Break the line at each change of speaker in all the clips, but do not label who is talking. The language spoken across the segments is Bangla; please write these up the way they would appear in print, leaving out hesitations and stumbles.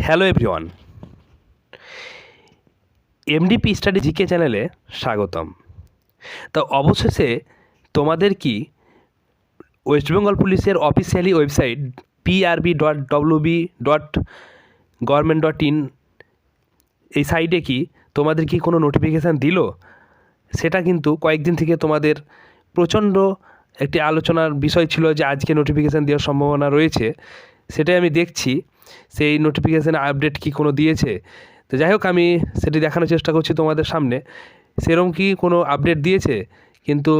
Hello everyone, MDP study GK চ্যানেলে স্বাগতম। তো অবশেষে তোমাদের কি ওয়েস্ট বেঙ্গল পুলিশের অফিসিয়ালি ওয়েবসাইট prb.wb.government.in এই সাইটে কি তোমাদের কি কোনো নোটিফিকেশান দিল? সেটা কিন্তু কয়েকদিন থেকে তোমাদের প্রচণ্ড একটি আলোচনার বিষয় ছিল যে আজকে নোটিফিকেশান দেওয়ার সম্ভাবনা রয়েছে। সেটাই আমি দেখছি সেই নোটিফিকেশান আপডেট কি কোনো দিয়েছে। তো যাই হোক, আমি সেটি দেখানোর চেষ্টা করছি তোমাদের সামনে। সেরকম কি কোনো আপডেট দিয়েছে? কিন্তু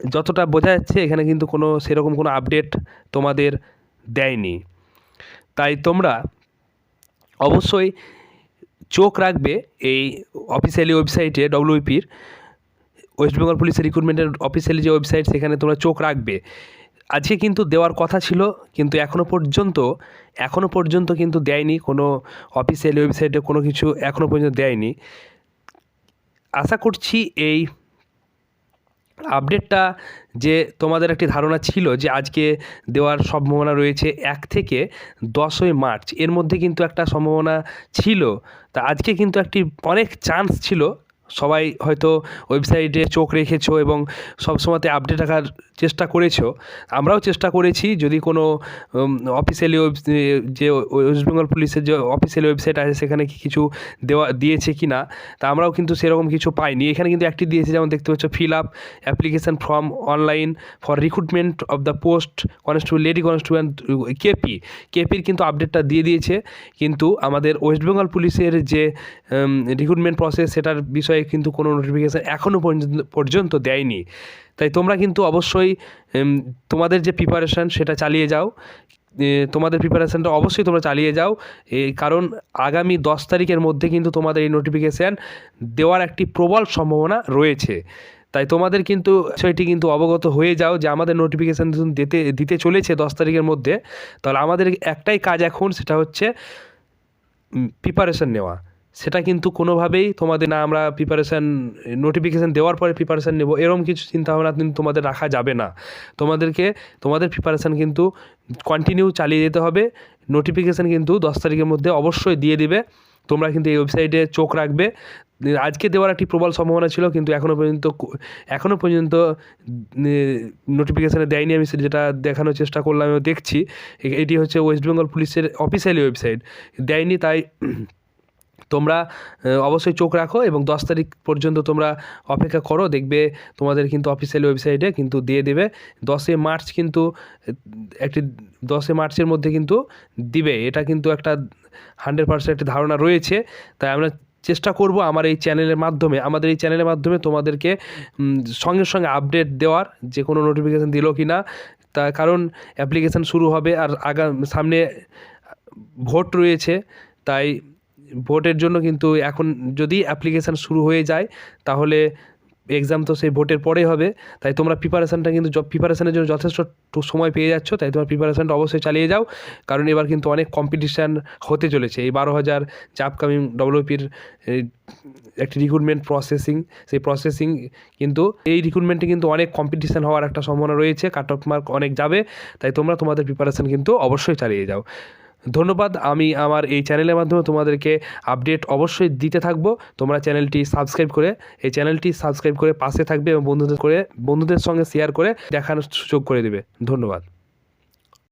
যতটা বোঝা যাচ্ছে এখানে কিন্তু সেরকম কোনো আপডেট তোমাদের দেয়নি। তাই তোমরা অবশ্যই চোখ রাখবে এই অফিসিয়ালি ওয়েবসাইটে ডব্লিউপির, ওয়েস্ট বেঙ্গল পুলিশের রিক্রুটমেন্টের অফিসিয়ালি যে ওয়েবসাইট, সেখানে তোমরা চোখ রাখবে। আজকে কিন্তু দেওয়ার কথা ছিল, কিন্তু এখনও পর্যন্ত কিন্তু দেয়নি। কোনো অফিসিয়ালি ওয়েবসাইটে কোনো কিছু এখনও পর্যন্ত দেয়নি। আশা করছি এই আপডেটটা, যে তোমাদের একটি ধারণা ছিল যে আজকে দেওয়ার সম্ভাবনা রয়েছে 1 থেকে 10ই মার্চ, এর মধ্যে কিন্তু একটা সম্ভাবনা ছিল। তা আজকে কিন্তু একটি অনেক চান্স ছিল। সবাই হয়তো ওয়েবসাইটে চোখ রেখেছো এবং সবসময়তে আপডেট রাখার চেষ্টা করেছো। আমরাও চেষ্টা করেছি, যদি কোনো অফিসিয়ালি যে ওয়েস্ট বেঙ্গল পুলিশের যে অফিসিয়ালি ওয়েবসাইট আছে সেখানে কি কিছু দিয়েছে কি না। তা আমরাও কিন্তু সেরকম কিছু পাইনি। এখানে কিন্তু একটি দিয়েছে, যেমন দেখতে পাচ্ছ, fill up application form online for recruitment of the post constable, lady constable কেপির কিন্তু আপডেটটা দিয়ে দিয়েছে। কিন্তু আমাদের ওয়েস্ট বেঙ্গল পুলিশের যে রিক্রুটমেন্ট প্রসেস, সেটার বিষয়ে কিন্তু কোনো নোটিফিকেশান এখনও পর্যন্ত দেয়নি। তাই তোমরা কিন্তু অবশ্যই তোমাদের যে প্রিপারেশান সেটা চালিয়ে যাও। তোমাদের প্রিপারেশানটা অবশ্যই তোমরা চালিয়ে যাও, কারণ আগামী 10 তারিখের মধ্যে কিন্তু তোমাদের এই নোটিফিকেশান দেওয়ার একটি প্রবল সম্ভাবনা রয়েছে। তাই তোমাদের কিন্তু বিষয়টি কিন্তু অবগত হয়ে যাও যে আমাদের নোটিফিকেশান দিতে চলেছে 10 তারিখের মধ্যে। তাহলে আমাদের একটাই কাজ এখন, সেটা হচ্ছে প্রিপারেশান নেওয়া। সেটা কিন্তু কোনোভাবেই তোমাদের না, আমরা নোটিফিকেশান দেওয়ার পরে প্রিপারেশান নেব, এরকম কিছু চিন্তাভাবনা কিন্তু তোমাদের রাখা যাবে না। তোমাদের প্রিপারেশান কিন্তু কন্টিনিউ চালিয়ে যেতে হবে। নোটিফিকেশান কিন্তু 10 তারিখের মধ্যে অবশ্যই দিয়ে দিবে। তোমরা কিন্তু এই ওয়েবসাইটে চোখ রাখবে। আজকে দেওয়ার একটি প্রবল সম্ভাবনা ছিল, কিন্তু এখনও পর্যন্ত নোটিফিকেশানে দেয়নি। আমি যেটা দেখানোর চেষ্টা করলাম, আমি দেখছি এটি হচ্ছে ওয়েস্ট বেঙ্গল পুলিশের অফিসিয়ালি ওয়েবসাইট, দেয়নি। তাই তোমরা অবশ্যই চোখ রাখো এবং 10 তারিখ পর্যন্ত তোমরা অপেক্ষা করো, দেখবে তোমাদের কিন্তু অফিসিয়ালি ওয়েবসাইটে কিন্তু দিয়ে দেবে। 10 মার্চ কিন্তু 10 মার্চের মধ্যে কিন্তু দিবে, এটা কিন্তু একটা 100% একটি ধারণা রয়েছে। তাই আমরা চেষ্টা করব আমাদের এই চ্যানেলের মাধ্যমে তোমাদেরকে সঙ্গে সঙ্গে আপডেট দেওয়ার, যে কোনো নোটিফিকেশান দিল কি না। কারণ অ্যাপ্লিকেশান শুরু হবে, আর সামনে ভোট রয়েছে। তাই ভোটের জন্য কিন্তু এখন যদি অ্যাপ্লিকেশান শুরু হয়ে যায়, তাহলে এক্সাম তো সেই ভোটের পরেই হবে। তাই তোমরা প্রিপারেশানের জন্য যথেষ্ট সময় পেয়ে যাচ্ছ। তাই তোমার প্রিপারেশানটা অবশ্যই চালিয়ে যাও, কারণ এবার কিন্তু অনেক কম্পিটিশান হতে চলেছে। এই 12,000 যে আপকামিং ডব্লিউপির একটি রিক্রুটমেন্ট প্রসেসিং কিন্তু এই রিক্রুটমেন্টে কিন্তু অনেক কম্পিটিশান হওয়ার একটা সম্ভাবনা রয়েছে, কাট অফ মার্ক অনেক যাবে। তাই তোমরা তোমাদের প্রিপারেশান কিন্তু অবশ্যই চালিয়ে যাও। ধন্যবাদ। আমি আমার এই চ্যানেলের মাধ্যমে তোমাদেরকে আপডেট অবশ্যই দিতে থাকবো। তোমরা চ্যানেলটি সাবস্ক্রাইব করে পাশে থাকবে এবং বন্ধুদের সঙ্গে শেয়ার করে দেখানোর সুযোগ করে দেবে। ধন্যবাদ।